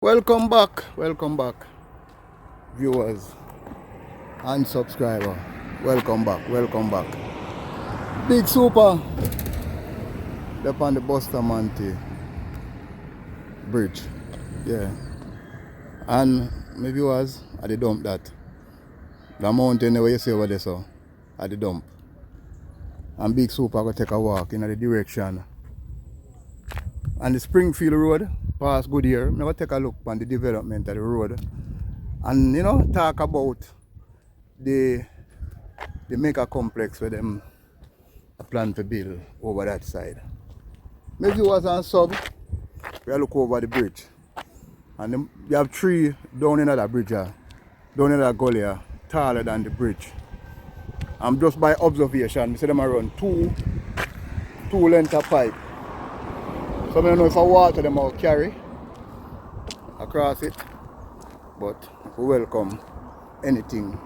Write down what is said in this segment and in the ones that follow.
Welcome back, viewers and subscriber. Welcome back. Big Super, up on the Bustamante bridge, yeah. And my viewers, at the dump that. The mountain where you see over there, so at the dump. And Big Super go take a walk in the direction. And the Springfield road, past Goodyear, I'm going to take a look on the development of the road. And talk about the mega complex where them plan to build over that side. My viewers and sub, we look over the bridge. And we have three down in that bridge, down in that gully, taller than the bridge. And just by observation, we see them around two length of pipe. So I don't know if I water them or carry across it, but we welcome anything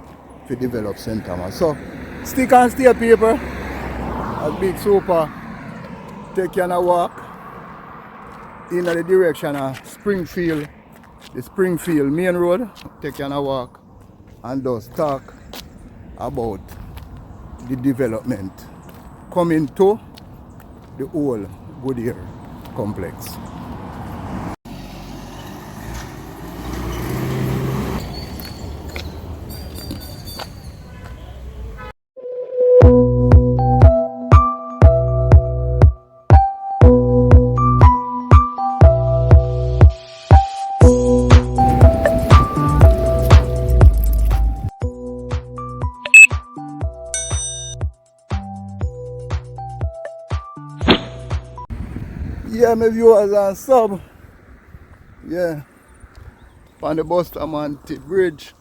to develop St. Thomas. So stick and stay, people. As Big Super take you on a walk in the direction of Springfield, the Springfield main road. Take you on a walk and just talk about the development coming to the whole Goodyear complex. Yeah, my viewers and sub. Yeah, on the Bustamante bridge.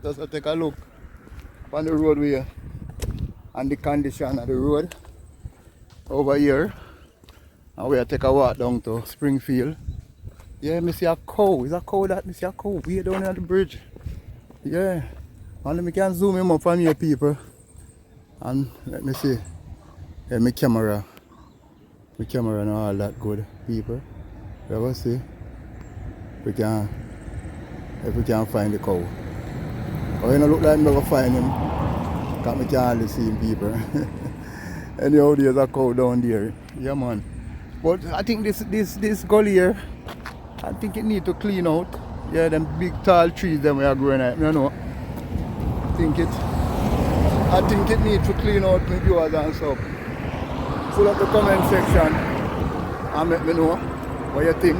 Just to take a look on the roadway and the condition of the road over here. And we take a walk down to Springfield. Yeah, I see a cow. Is a cow that? I see a cow way down at the bridge. Yeah, and I can zoom him up from here, people. And let me see. Yeah, my camera and all that good, people. You ever see? If we can find the cow. Oh, you don't look like I'm never find him. Because I can hardly see him, people. Anyhow, there's a cow down there. Yeah, man. But I think this gully here, I think it need to clean out. Yeah, them big tall trees them we are growing at. You know. I think it needs to clean out my viewers and stuff. Pull up the comment section and let me know what you think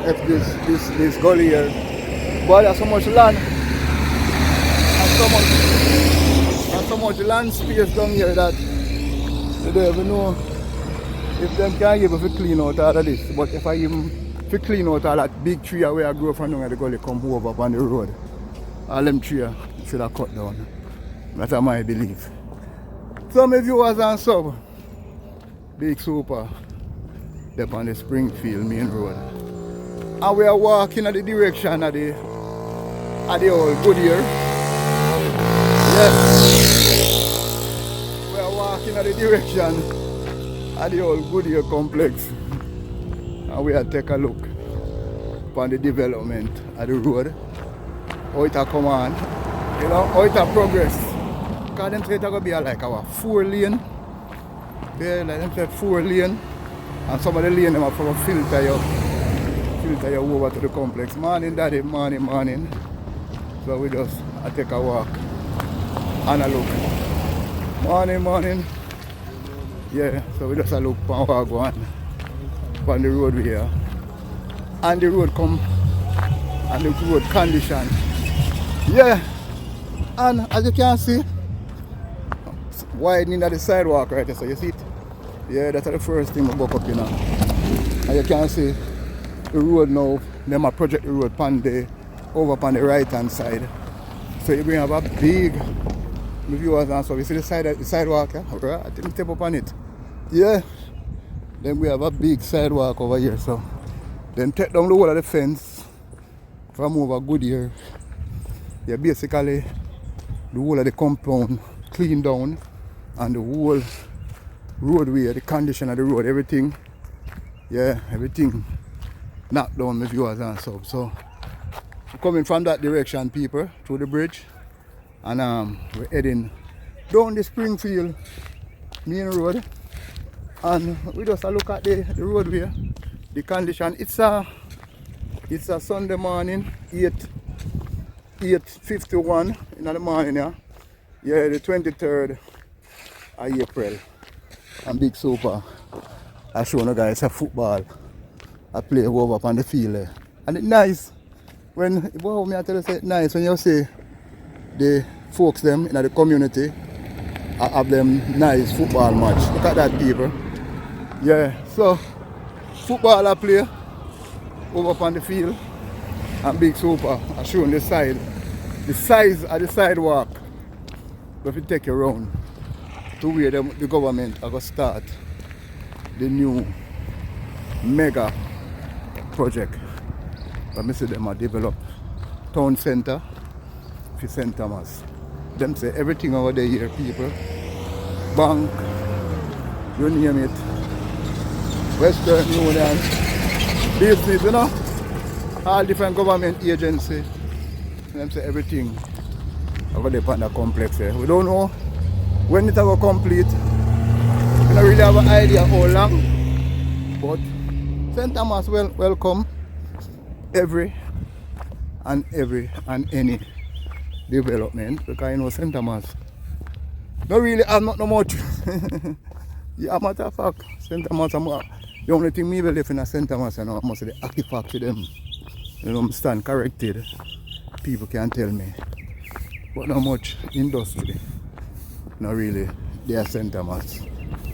if this gully here. Boy, there's so much land and so much land space down here that you don't even know if them can give us to clean out all of this. But if I give them to clean out all that big tree where I grow from down the gully come over up on the road, all them trees should have cut down. That's my belief. So my viewers and sub, Big Super, up on the Springfield main road. And we are walking in the direction of the old Goodyear. Yes. We are walking in the direction of the old Goodyear complex. And we are take a look upon the development of the road. How it has come on. How it has progressed. Because them say it's going to be like our 4-lane. Yeah, like them said 4-lane, and some of the lane them are for filter you over to the complex. Morning, daddy, morning. So we just take a walk and a look. Morning. Yeah, so we just a look and walk on the road here. And the road come and the road condition. Yeah, and as you can see, widening of the sidewalk right there, so you see it? Yeah, that's the first thing we buck up, And you can see the road now, them are project the road over on the right hand side. So you're going to have a big viewers and so you see the sidewalk, yeah? Right? I think step up on it. Yeah. Then we have a big sidewalk over here, so then take down the whole of the fence from over Goodyear. Yeah, basically the whole of the compound clean down. And the whole roadway, the condition of the road, everything, yeah, everything knock down my viewers and stuff. So we're coming from that direction, people, through the bridge, and we're heading down the Springfield main road, and we just look at the roadway, the condition. It's a Sunday morning, 8:51 in the morning. Yeah, the 23rd of April. And Big Super, I show you guys a football. I play over up on the field there. And it's nice when, wow, me I tell you, it's nice when you see the folks them in the community have them nice football match. Look at that, people. Yeah, so football I play over up on the field. And Big Super, I show you the side. The size of the sidewalk. If you take you around to where the government are going to start the new mega project. Let me see them are develop town center for St.Thomas. Them say everything over there here, people. Bank, you name it. Western Union, business, you know. All different government agencies. Them say everything over there on the complex here. We don't know when it will complete. We don't really have an idea how long. But St.Thomas welcome every and any development, because you know St.Thomas don't really have not much. Yeah, matter of fact, St.Thomas, the only thing me believe in St.Thomas, you know, I must say the artifact to them. You know, I'm stand corrected. People can tell me. But not much industry. Not really. They are St.Thomas.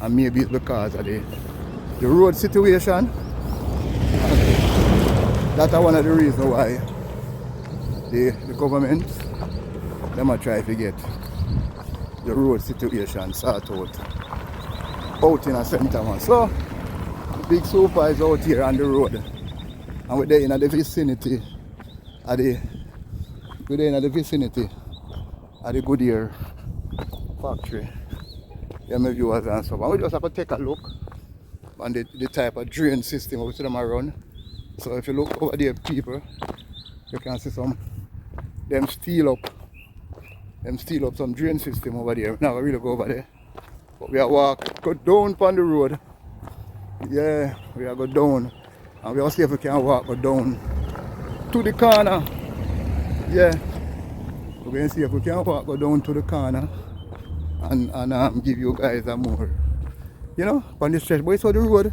And maybe it's because of the road situation. That's one of the reasons why the government them are trying to get the road situation sorted out in St.Thomas. So Big Super is out here on the road, and we're there in the vicinity of the Goodyear factory. Yeah, my viewers and stuff. And we just have to take a look on the type of drain system we see them run. So if you look over there, people, you can see them steel up some drain system over there. Now we really go over there, but we are go down on the road. Yeah, we are go down, and we will see if we can go down to the corner. Yeah, we're going to see if we can go down to the corner and give you guys a more, you know, on the stretch. But it's the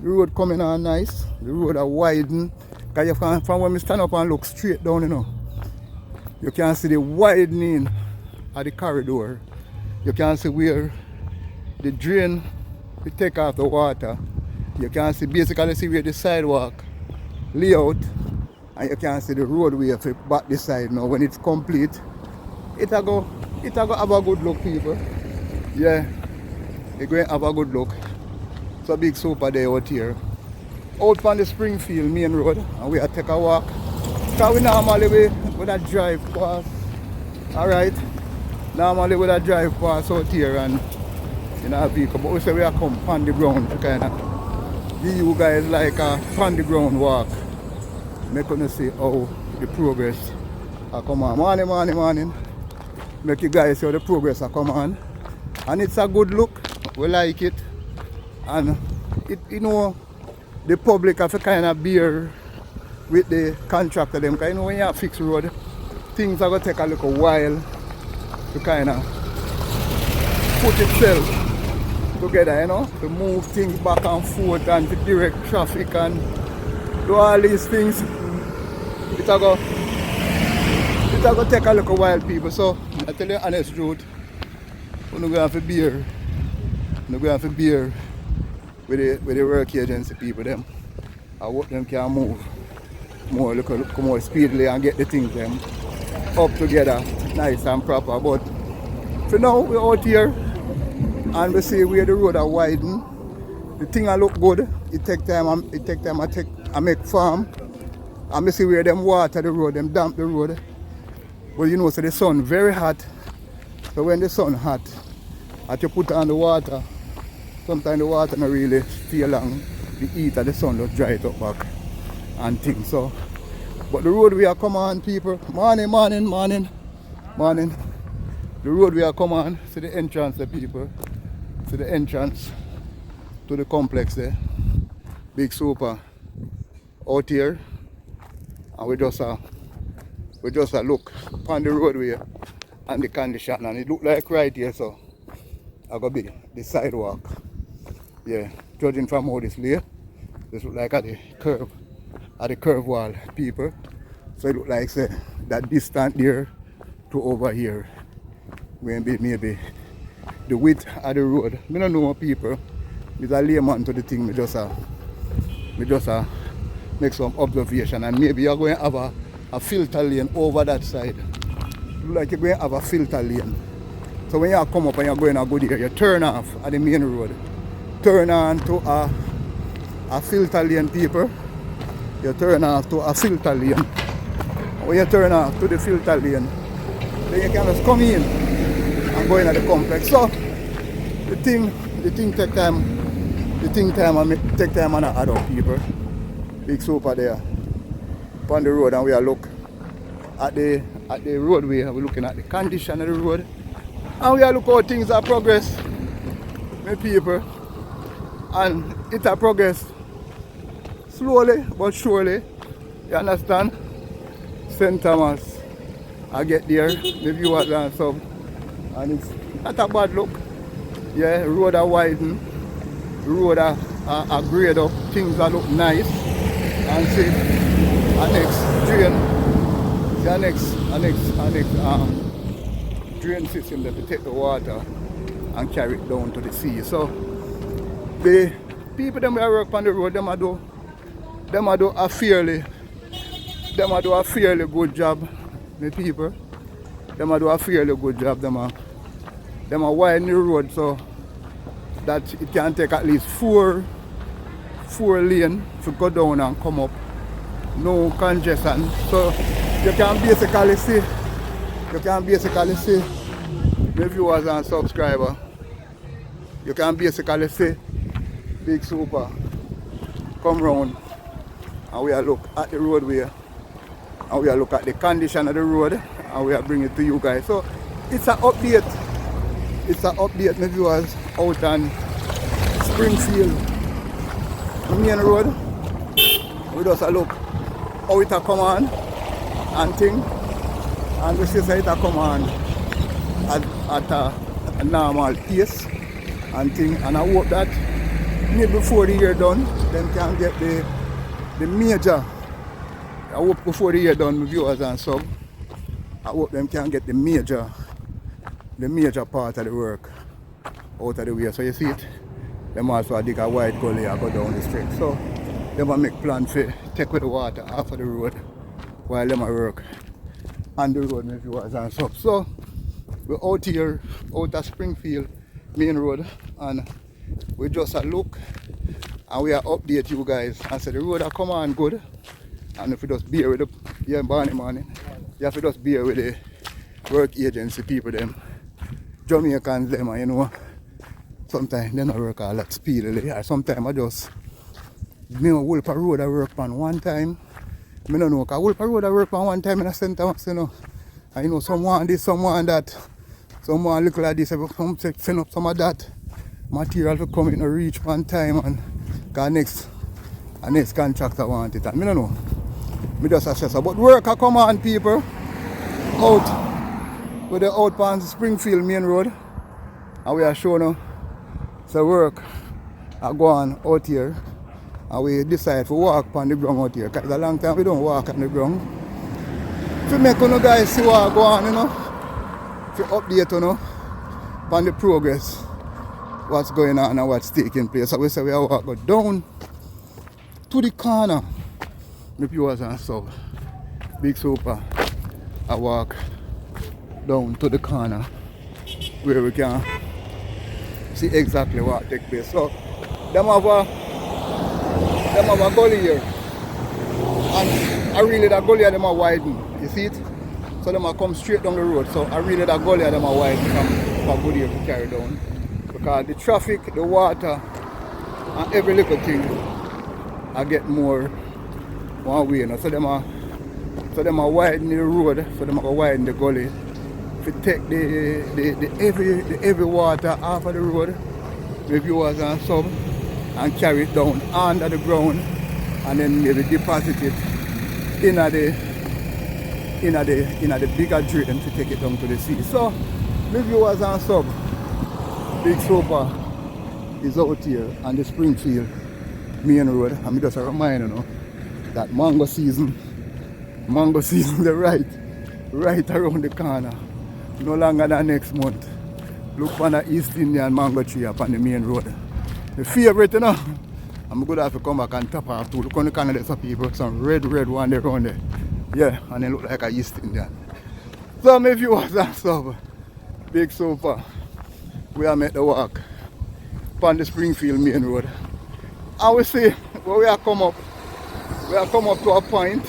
road coming on nice. The road are widened. Because you can, from when we stand up and look straight down, you know, you can see the widening of the corridor. You can see where the drain we take off the water. You can see basically where the sidewalk layout, and you can see the roadway for back this side now. When it's complete, it'll go have a good look, people. Yeah, it's going to have a good look. So Big Super there out here. Out on the Springfield main road, and we take a walk. Because we normally with a drive past. Alright. Normally with a drive past out here and in a vehicle. But we say we are come on the ground to kind of give you guys like a on the ground walk. Make you see how the progress come on. Morning. Make you guys see how the progress come on. And it's a good look. We like it. And it, you know, the public have to kind of bear with the contractor them, because you know when you have fixed road, things are going to take a little while to kind of put itself together, you know, to move things back and forth and to direct traffic and do all these things. It's going to take a little while, people. So I tell you the honest truth, we're going to have to bear. We're going to have to bear with the work agency people them. I hope them can move more, look more speedily and get the things them up together nice and proper. But for now we're out here and we see where the road are widen. The thing I look good. It take time I make farm. And we see where them water the road, them damp the road. But you know, so the sun very hot. So when the sun hot, as you put on the water, sometimes the water not really stay long. The heat of the sun just dry it up back. and things. So, but the road we are come on, people. Morning. The road we are come on. See the entrance, the people. See the entrance to the complex there. Big super out here, and we just look on the roadway and the condition, and it look like right here, so I gotta be the sidewalk. Yeah, judging from how this lay, this look like at the curve wall, people. So it look like say that distance there to over here. Maybe the width of the road. I don't know people. It's a layman to the thing. Me just make some observation, and maybe you're going to have a filter lane over that side. Look like you're going to have a filter lane. So when you come up and you're going to Goodyear, you turn off at the main road. Turn on to a filter lane, people. You turn off to a filter lane. When you turn off to the filter lane, then you can just come in and go in at the complex. So the thing take time. The thing take time and add up, people. Big super there on the road, and we are look at the roadway. We're looking at the condition of the road, and we are look how things are progress, my people. And it are progress slowly but surely. You understand? St.Thomas, I get there, the viewers and sub, and it's not a bad look. Yeah, road are widen, road are grade up, things are look nice. And see our next drain system that will take the water and carry it down to the sea. So the people that work on the road, them do a fairly good job. The people, them do a fairly good job. Them are widen the road so that it can take at least four lane to go down and come up. No congestion. So you can basically see the viewers and subscribers. You can basically see Big Super come round, and we are look at the roadway, and we are look at the condition of the road, and we are bringing it to you guys. So it's an update. My viewers, out on Springfield main road. We just look how it come on and thing, and we see how it come on at a normal pace and thing, and I hope that maybe before the year done, them can get the major. I hope before the year done, my viewers and sub, I hope them can get the major part of the work out of the way. So you see it, them also dig a wide gully and go down the street. So them a make plan for take with the water off of the road while them a work on the road, my viewers and sub. So we're out here, out of Springfield main road, and we just a look and we are update you guys and say the road are come on good, and if you just bear with the morning, you have to just bear with the work agency people them, Jamaicans them, and you know, sometimes they don't work all that speedily, or sometimes I just Wolf Road I work on one time. I don't know, because Wolf Road I work on one time in a St.Thomas, you know. And you know, someone this, someone that, someone look like this, some send up some of that material to come in and reach one time, and cause next contractor want it. And I don't know. I just assess. But work I come on, people. Out with the out on Springfield main road. And we are showing you so work I go on out here. And we decide to walk on the ground out here. Because a long time we don't walk on the ground. To make you guys see what go on, you know. To update you know on the progress, what's going on and what's taking place. So we say we are walk go down to the corner. The viewers and stuff. Big Super. I walk down to the corner where we can see exactly what takes place. So them have a gully here, and I really that gully them are widen. You see it? So them are come straight down the road. So I really that gully them are widen from Goodyear to carry down, because the traffic, the water, and every little thing I get more one way, you know. So them are widen the road, so them are widen the gully. To take the heavy water off of the road, maybe was and sub, and carry it down under the ground, and then maybe deposit it in the bigger drain to take it down to the sea. So maybe was and sub, Big Super is out here on the Springfield main road. And just a reminder, you know, that mango season is right around the corner. No longer than next month. Look for the East Indian mango tree up on the main road. The favorite, you know. I'm going to have to come back and top off too. Look on the corner there's some people, some red one there around there. Yeah, and they look like a East Indian. So my viewers and stuff, Big Super, we are make the walk on the Springfield main road. And we see where we are come up to a point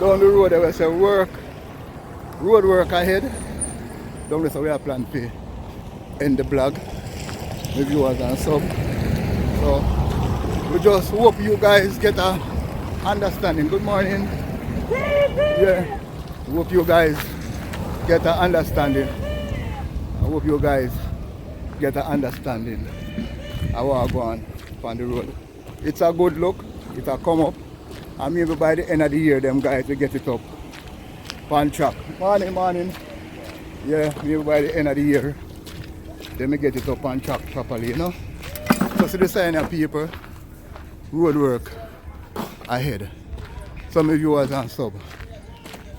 down the road where we say road work ahead. Down there, so we are planning to end the blog, the viewers and sub. So we just hope you guys get a understanding. Good morning. Yeah. We hope you guys get an understanding. I hope you guys get an understanding of what I go on the road. It's a good look. It'll come up. And maybe by the end of the year, them guys will get it up on track. Morning. Yeah, maybe by the end of the year, they may get it up on track properly, you know. So see the sign of people, road work ahead. Some of you viewers and sub,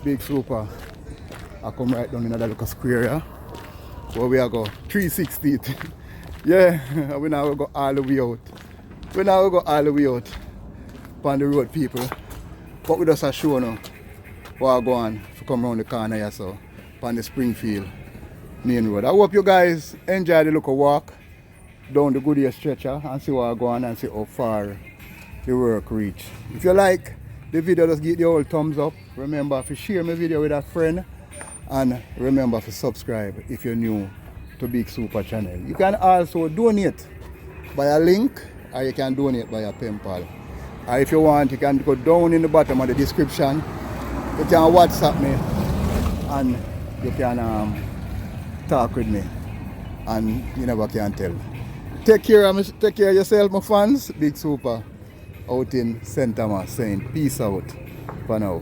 Big Super, I come right down in that little square here, where we are go 360 it. Yeah, we now go all the way out. We now go all the way out on the road, people. But we just a show now what I go on to come around the corner here, so on the Springfield main road. I hope you guys enjoy the local walk down the Goodyear stretcher and see what I go on and see how far the work reach. If you like the video, just give the old thumbs up. Remember to share my video with a friend, and remember to subscribe if you're new to Big Super channel. You can also donate by a link, or you can donate by a PayPal. Or if you want, you can go down in the bottom of the description. You can WhatsApp me and you can talk with me, and you never can tell. Take care of yourself, my fans. Big Super out in St.Thomas saying peace out for now.